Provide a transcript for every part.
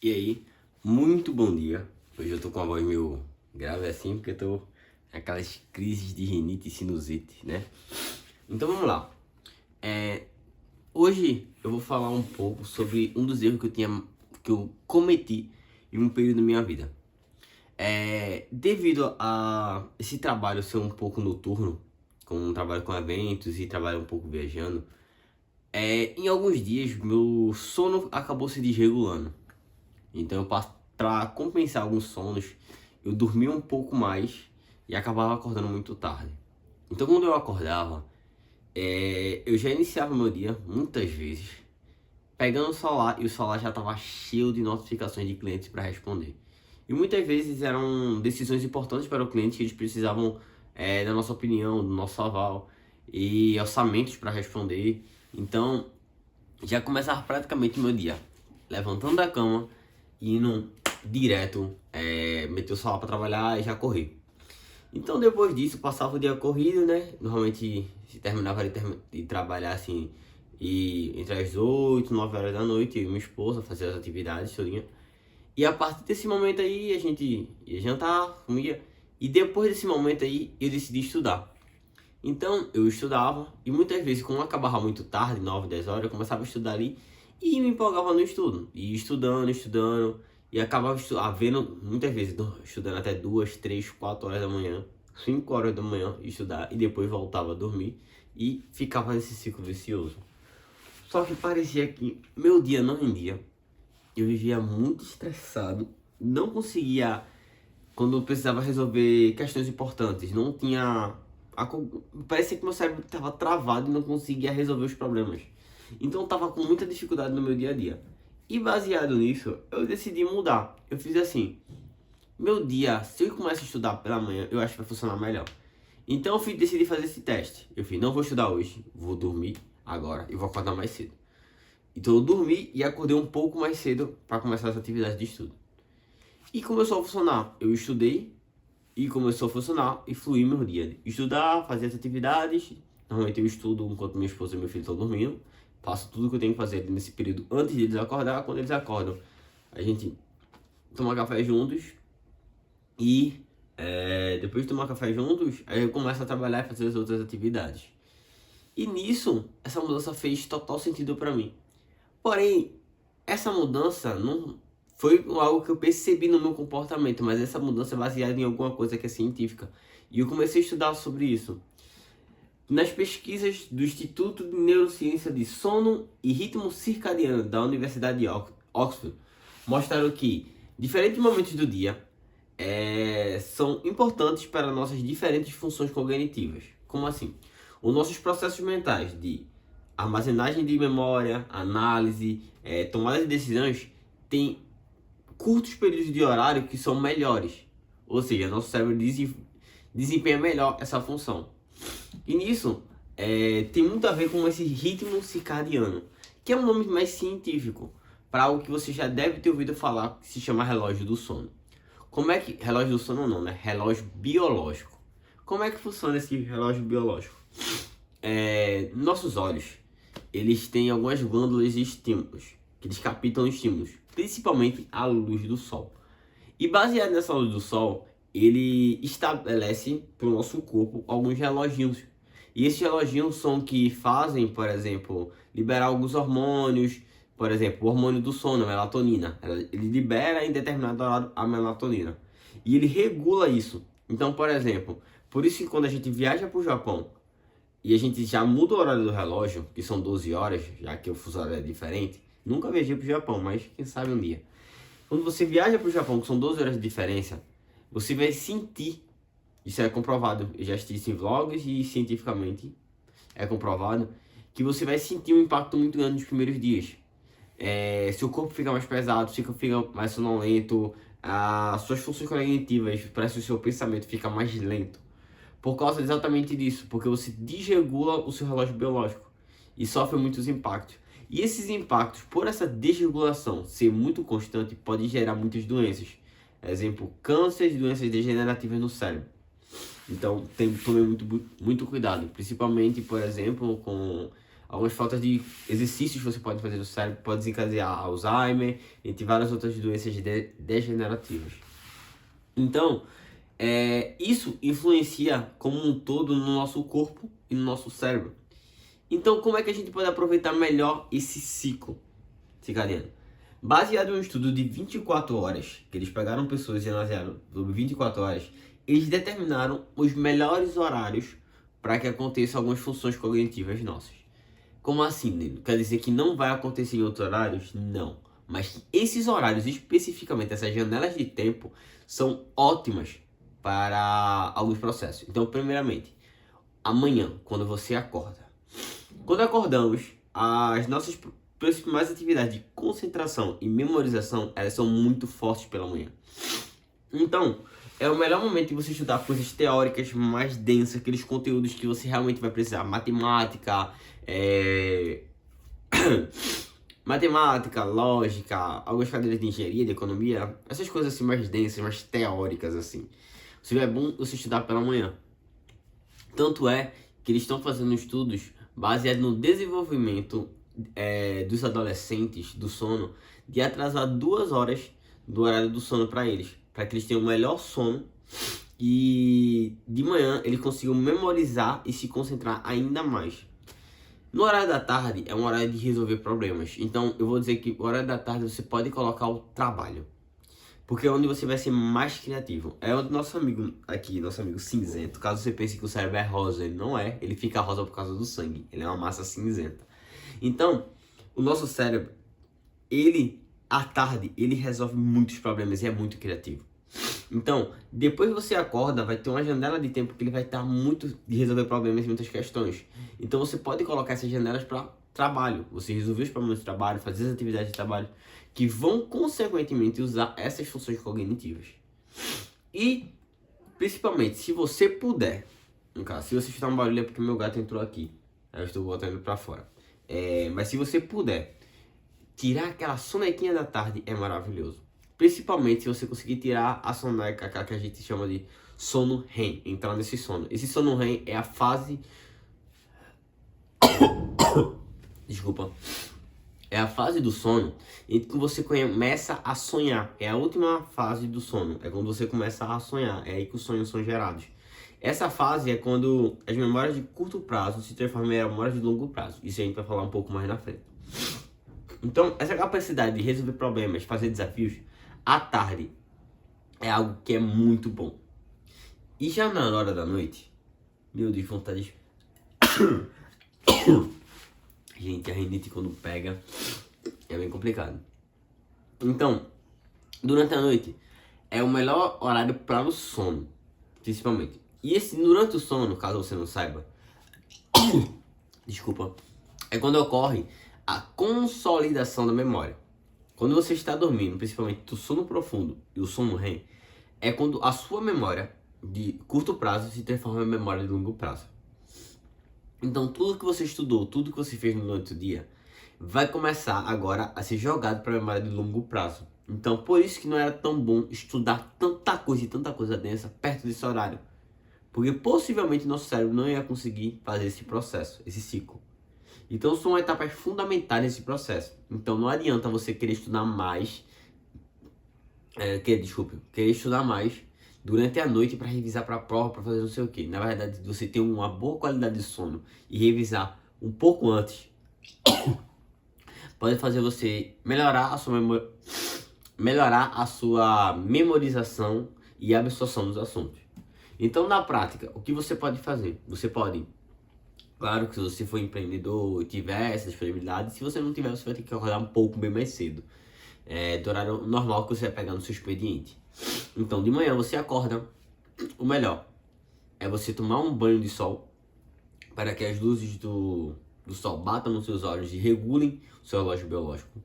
E aí, muito bom dia. Hoje eu tô com a voz meio grave assim, porque eu tô aquelas crises de rinite e sinusite, né? Então vamos lá. Hoje eu vou falar um pouco sobre um dos erros que eu cometi em um período da minha vida. Devido a esse trabalho ser um pouco noturno, com um trabalho com eventos e trabalho um pouco viajando, em alguns dias meu sono acabou se desregulando. Então, para compensar alguns sonos, eu dormia um pouco mais e acabava acordando muito tarde. Então, quando eu acordava, eu já iniciava meu dia, muitas vezes, pegando o celular e o celular já estava cheio de notificações de clientes para responder. E muitas vezes eram decisões importantes para o cliente que eles precisavam da nossa opinião, do nosso aval e orçamentos para responder. Então, já começava praticamente o meu dia levantando da cama e indo direto, meter o celular para trabalhar e já correr. Então depois disso passava o dia corrido, né? Normalmente se terminava de trabalhar assim e entre as 8 9 horas da noite, eu e minha esposa fazia as atividades todinha. E a partir desse momento aí a gente ia jantar, comia, e depois desse momento aí eu decidi estudar. Então eu estudava e muitas vezes, quando acabava muito tarde, 9 10 horas, eu começava a estudar ali e me empolgava no estudo. E estudando, e acabava vendo muitas vezes, estudando até 2 3 4 horas da manhã, 5 horas da manhã, estudar e depois voltava a dormir e ficava nesse ciclo vicioso. Só que parecia que meu dia não rendia, eu vivia muito estressado, não conseguia quando eu precisava resolver questões importantes, não tinha. Parecia que meu cérebro estava travado e não conseguia resolver os problemas. Então eu estava com muita dificuldade no meu dia a dia. E baseado nisso, eu decidi mudar. Eu fiz assim: meu dia, se eu começar a estudar pela manhã, eu acho que vai funcionar melhor. Então decidi fazer esse teste. Eu fiz: não vou estudar hoje, vou dormir agora e vou acordar mais cedo. Então eu dormi e acordei um pouco mais cedo para começar as atividades de estudo. E começou a funcionar. Eu estudei e começou a funcionar e fluir meu dia. Estudar, fazer as atividades. Normalmente eu estudo enquanto minha esposa e meu filho estão dormindo. Faço tudo que eu tenho que fazer nesse período antes de eles acordar. Quando eles acordam, a gente toma café juntos. E depois de tomar café juntos, aí eu começo a trabalhar e fazer as outras atividades. E nisso, essa mudança fez total sentido para mim. Porém, essa mudança não foi algo que eu percebi no meu comportamento, mas essa mudança é baseada em alguma coisa que é científica. E eu comecei a estudar sobre isso. Nas pesquisas do Instituto de Neurociência de Sono e Ritmo Circadiano da Universidade de Oxford, mostraram que diferentes momentos do dia são importantes para nossas diferentes funções cognitivas. Como assim? Os nossos processos mentais de armazenagem de memória, análise, tomada de decisões têm curtos períodos de horário que são melhores. Ou seja, nosso cérebro desempenha melhor essa função. E nisso tem muito a ver com esse ritmo circadiano, que é um nome mais científico para algo que você já deve ter ouvido falar, que se chama relógio do sono. Como é que. Relógio do sono não, né? Relógio biológico. Como é que funciona esse relógio biológico? Nossos olhos, eles têm algumas glândulas de estímulos, que eles captam estímulos, principalmente a luz do sol. E baseado nessa luz do sol, ele estabelece para o nosso corpo alguns reloginhos. E esses reloginhos são que fazem, por exemplo, liberar alguns hormônios, por exemplo, o hormônio do sono, a melatonina. Ele libera em determinado horário a melatonina. E ele regula isso. Então, por exemplo, por isso que quando a gente viaja para o Japão e a gente já muda o horário do relógio, que são 12 horas, já que o fuso horário é diferente, nunca viajei para o Japão, mas quem sabe um dia. Quando você viaja para o Japão, que são 12 horas de diferença, você vai sentir, isso é comprovado, eu já assisti isso em vlogs e cientificamente é comprovado, que você vai sentir um impacto muito grande nos primeiros dias. Seu corpo fica mais pesado, fica mais sonolento, as suas funções cognitivas, parece que o seu pensamento fica mais lento. Por causa exatamente disso, porque você desregula o seu relógio biológico e sofre muitos impactos. E esses impactos, por essa desregulação ser muito constante, pode gerar muitas doenças. Exemplo, câncer e doenças degenerativas no cérebro. Então, tem que tomar muito cuidado, principalmente, por exemplo, com Algumas faltas de exercícios que você pode fazer no cérebro pode desencadear Alzheimer, entre várias outras doenças degenerativas. Então, isso influencia como um todo no nosso corpo e no nosso cérebro. Então, como é que a gente pode aproveitar melhor esse ciclo circadiano? Baseado em um estudo de 24 horas, que eles pegaram pessoas e analisaram sobre 24 horas, eles determinaram os melhores horários para que aconteçam algumas funções cognitivas nossas. Como assim, Nilo? Quer dizer que não vai acontecer em outros horários? Não. Mas esses horários, especificamente essas janelas de tempo, são ótimas para alguns processos. Então, primeiramente, amanhã, quando você acorda. Quando acordamos, as nossas principais atividades de concentração e memorização, elas são muito fortes pela manhã. Então, é o melhor momento de você estudar coisas teóricas mais densas, aqueles conteúdos que você realmente vai precisar. Matemática, matemática, lógica, algumas cadeiras de engenharia, de economia, essas coisas assim mais densas, mais teóricas assim. É bom você estudar pela manhã. Tanto é que eles estão fazendo estudos baseados no desenvolvimento dos adolescentes do sono, de atrasar 2 horas do horário do sono para eles, para que eles tenham o melhor sono e de manhã eles consigam memorizar e se concentrar ainda mais. No horário da tarde é um horário de resolver problemas, então eu vou dizer que no horário da tarde você pode colocar o trabalho, porque é onde você vai ser mais criativo. É onde nosso amigo aqui, nosso amigo cinzento, caso você pense que o cérebro é rosa, ele não é, ele fica rosa por causa do sangue, ele é uma massa cinzenta. Então, o nosso cérebro, à tarde, ele resolve muitos problemas e é muito criativo. Então, depois que você acorda, vai ter uma janela de tempo que ele vai estar muito de resolver problemas e muitas questões. Então, você pode colocar essas janelas para trabalho. Você resolver os problemas de trabalho, fazer as atividades de trabalho, que vão, consequentemente, usar essas funções cognitivas. E, principalmente, se você puder, no caso, se você escutar um barulho é porque meu gato entrou aqui. Aí eu estou botando ele para fora. Mas se você puder tirar aquela sonequinha da tarde, é maravilhoso. Principalmente se você conseguir tirar a soneca, aquela que a gente chama de sono REM, entrar nesse sono. Esse sono REM é a fase... Desculpa. É a fase do sono em que você começa a sonhar. É a última fase do sono. É quando você começa a sonhar. É aí que os sonhos são gerados. Essa fase é quando as memórias de curto prazo se transformam em memórias de longo prazo. Isso a gente vai falar um pouco mais na frente. Então, essa capacidade de resolver problemas, fazer desafios, à tarde, é algo que é muito bom. E já na hora da noite, meu Deus, vontade de... Gente, a rinite quando pega é bem complicado. Então, durante a noite, é o melhor horário para o sono, principalmente. E durante o sono, caso você não saiba, desculpa, é quando ocorre a consolidação da memória. Quando você está dormindo, principalmente do sono profundo e o sono REM, é quando a sua memória de curto prazo se transforma em memória de longo prazo. Então tudo que você estudou, tudo que você fez durante o dia, vai começar agora a ser jogado para a memória de longo prazo. Então por isso que não era tão bom estudar tanta coisa densa perto desse horário. Porque possivelmente nosso cérebro não ia conseguir fazer esse processo, esse ciclo. Então são etapas fundamentais desse processo. Então não adianta você querer estudar mais, querer estudar mais durante a noite para revisar para a prova, para fazer não sei o que. Na verdade, você ter uma boa qualidade de sono e revisar um pouco antes pode fazer você melhorar a sua memorização e absorção dos assuntos. Então, na prática, o que você pode fazer? Você pode, claro que se você for empreendedor e tiver essa disponibilidade, se você não tiver, você vai ter que acordar um pouco bem mais cedo. Do horário normal que você vai pegar no seu expediente. Então, de manhã você acorda, o melhor é você tomar um banho de sol para que as luzes do sol batam nos seus olhos e regulem o seu relógio biológico.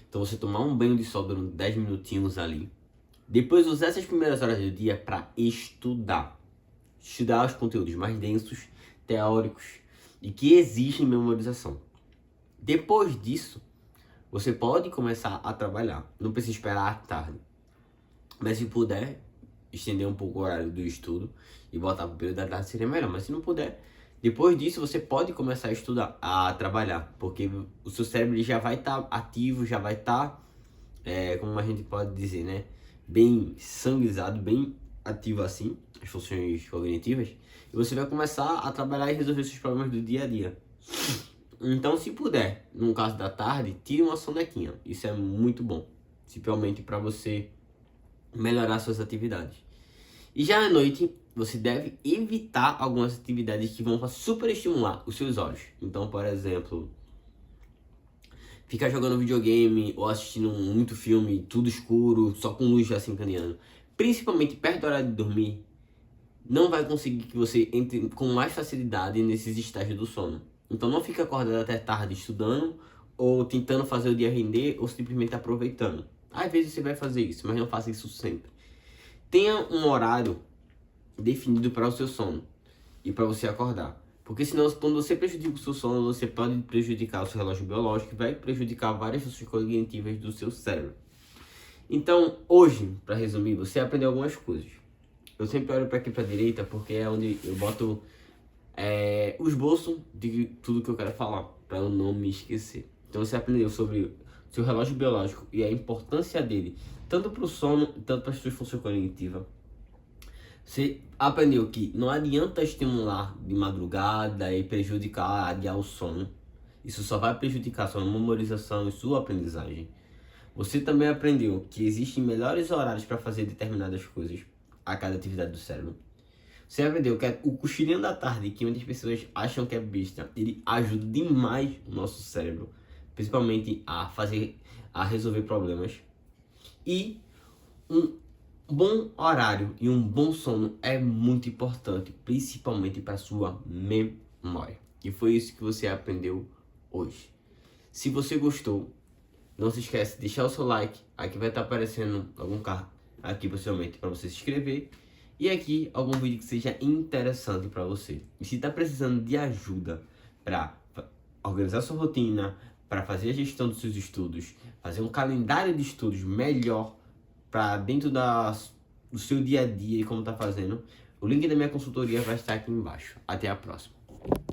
Então, você tomar um banho de sol durante 10 minutinhos ali. Depois, usar essas primeiras horas do dia para estudar. Estudar os conteúdos mais densos, teóricos e que exigem memorização. Depois disso, você pode começar a trabalhar. Não precisa esperar à tarde. Mas se puder, estender um pouco o horário do estudo e botar para o período da tarde seria melhor. Mas se não puder, Depois disso, você pode começar a estudar, a trabalhar, porque o seu cérebro ele já vai estar ativo, já vai estar, como a gente pode dizer, né? Bem sanguizado, bem ativo assim, as funções cognitivas, e você vai começar a trabalhar e resolver seus problemas do dia a dia. Então, se puder, no caso da tarde, tire uma sonequinha. Isso é muito bom, principalmente para você melhorar suas atividades. E já à noite, você deve evitar algumas atividades que vão superestimular os seus olhos. Então, por exemplo, ficar jogando videogame ou assistindo muito filme, tudo escuro, só com luz assim caminhando. Principalmente perto da hora de dormir, não vai conseguir que você entre com mais facilidade nesses estágios do sono. Então não fique acordado até tarde estudando, ou tentando fazer o dia render, ou simplesmente aproveitando. Às vezes você vai fazer isso, mas não faça isso sempre. Tenha um horário definido para o seu sono e para você acordar. Porque senão, quando você prejudica o seu sono, você pode prejudicar o seu relógio biológico e vai prejudicar várias funções cognitivas do seu cérebro. Então, hoje, para resumir, você aprendeu algumas coisas. Eu sempre olho para aqui para a direita porque é onde eu boto o esboço de tudo que eu quero falar, para eu não me esquecer. Então você aprendeu sobre o seu relógio biológico e a importância dele, tanto para o sono, tanto para as suas funções cognitivas. Você aprendeu que não adianta estimular de madrugada e prejudicar, adiar o sono. Isso só vai prejudicar sua memorização e sua aprendizagem. Você também aprendeu que existem melhores horários para fazer determinadas coisas a cada atividade do cérebro. Você aprendeu que o cochilinho da tarde, que muitas pessoas acham que é besta, ele ajuda demais o nosso cérebro, principalmente a resolver problemas. E um bom horário e um bom sono é muito importante, principalmente para sua memória. E foi isso que você aprendeu hoje. Se você gostou, não se esquece de deixar o seu like. Aqui vai estar aparecendo algum carro aqui possivelmente para você se inscrever. E aqui algum vídeo que seja interessante para você. E se está precisando de ajuda para organizar sua rotina, para fazer a gestão dos seus estudos, fazer um calendário de estudos melhor para dentro do seu dia a dia e como está fazendo, o link da minha consultoria vai estar aqui embaixo. Até a próxima.